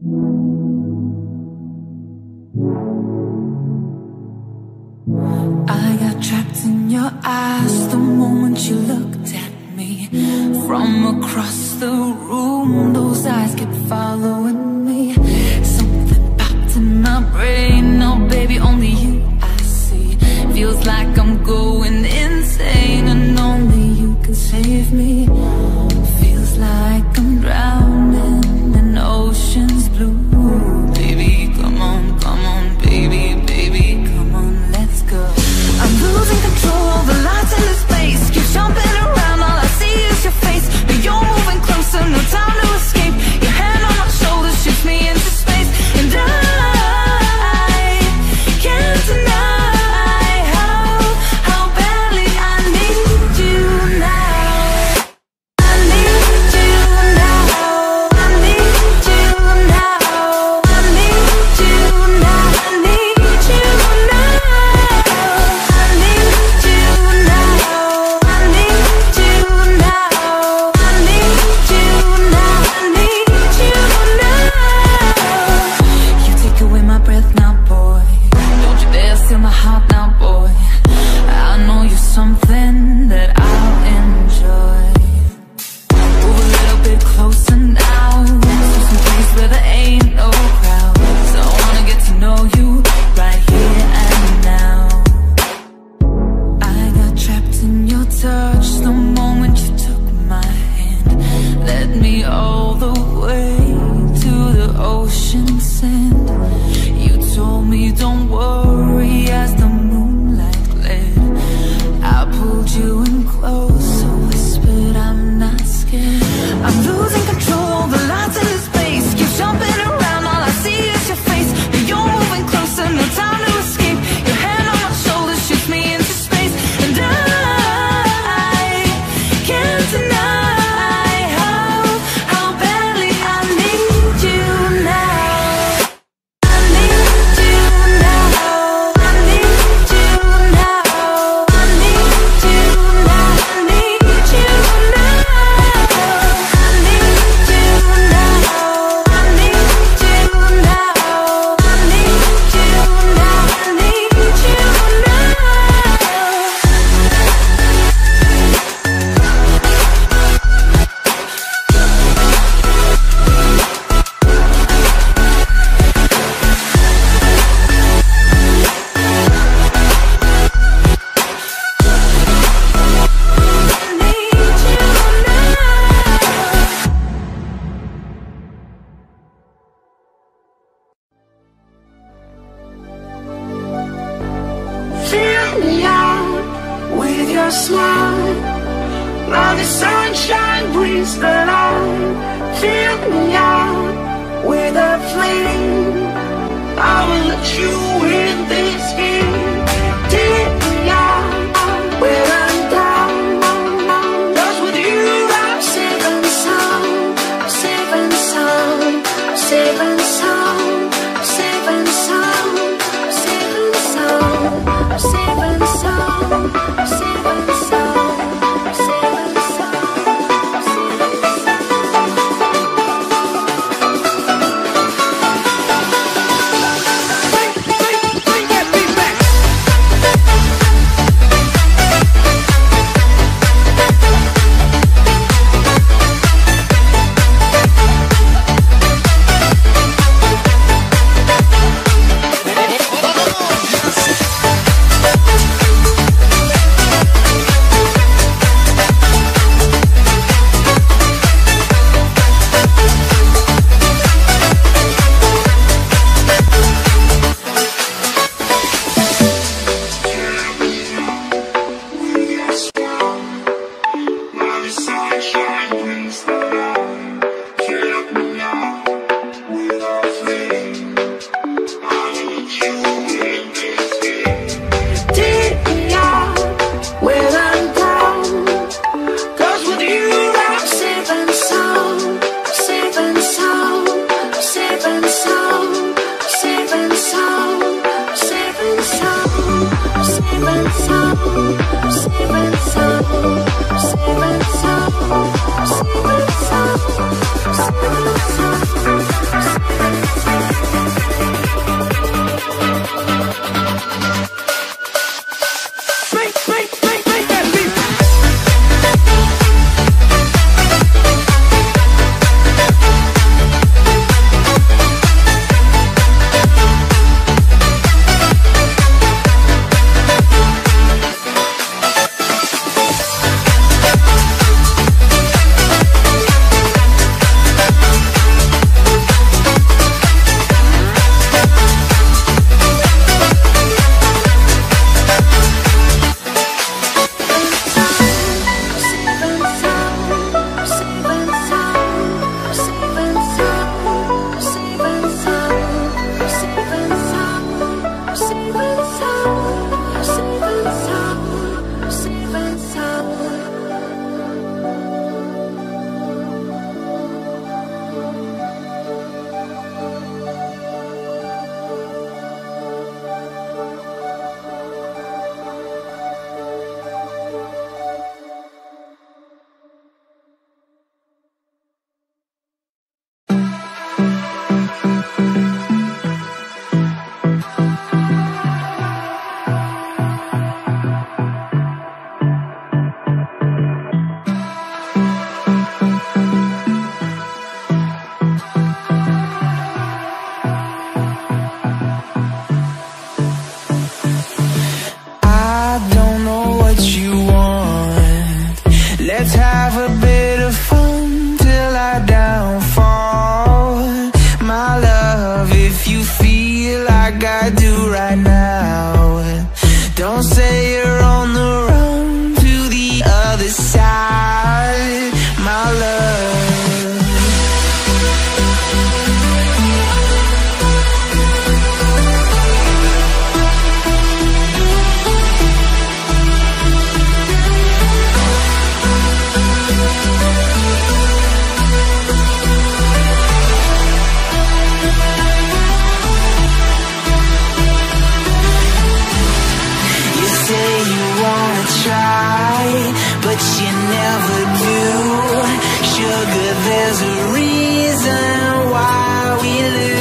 I got trapped in your eyes the moment you looked at me. From across the room, those eyes kept following me. Something popped in my brain, now baby only you I see. Feels like I'm going insane and only you can save me. Feels like I'm drowning in ocean's blue. Baby, come on, baby, baby, come on, let's go. I'm losing control of the lights in this place. Keep jumping around, all I see is your face. But you're moving closer, no time to escape. Your hand on my shoulder shoots me into space. And I can't deny how badly I need you now. I need you now. I need you now. I need you now. I need you now. I need you now. I need you now. I need you now. I need you now. You take away my breath now, boy. Don't you dare steal my heart now, boy. I know you're something that I'll enjoy. Move a little bit closer now, to some place where there ain't no crowds. I wanna get to know you right here and now. I got trapped in your touch the moment you took my hand. Led me all the way to the ocean sand. You told me don't worry as the moonlight gled. I pulled you in close, whispered I'm not scared. I'm losing control of the lights in this place. Keep jumping around, all I see is your face. But you're moving closer, no time to escape. Your hand on my shoulder shoots me into space. And I can't deny how badly I need you now. I need you now. I need you now. I need you now. I need you now. I need you now. I need you now. I need you now. I need you now. Fill me out with your smile. Now the sunshine brings the light. Fill me out with a flame. I will let you in this game. Take me out where I'm down. 'Cause with you I'm safe and sound. I'm safe and sound. I'm safe and sound. I'm safe and sound. I'm safe and sound. I'm safe and sound. I'm safe and sound. I'm safe and sound. I'm safe and Bring that beat back. you right now. Don't say you're on the run to the other side, my love. But you never do. Sugar, there's a reason why we lose.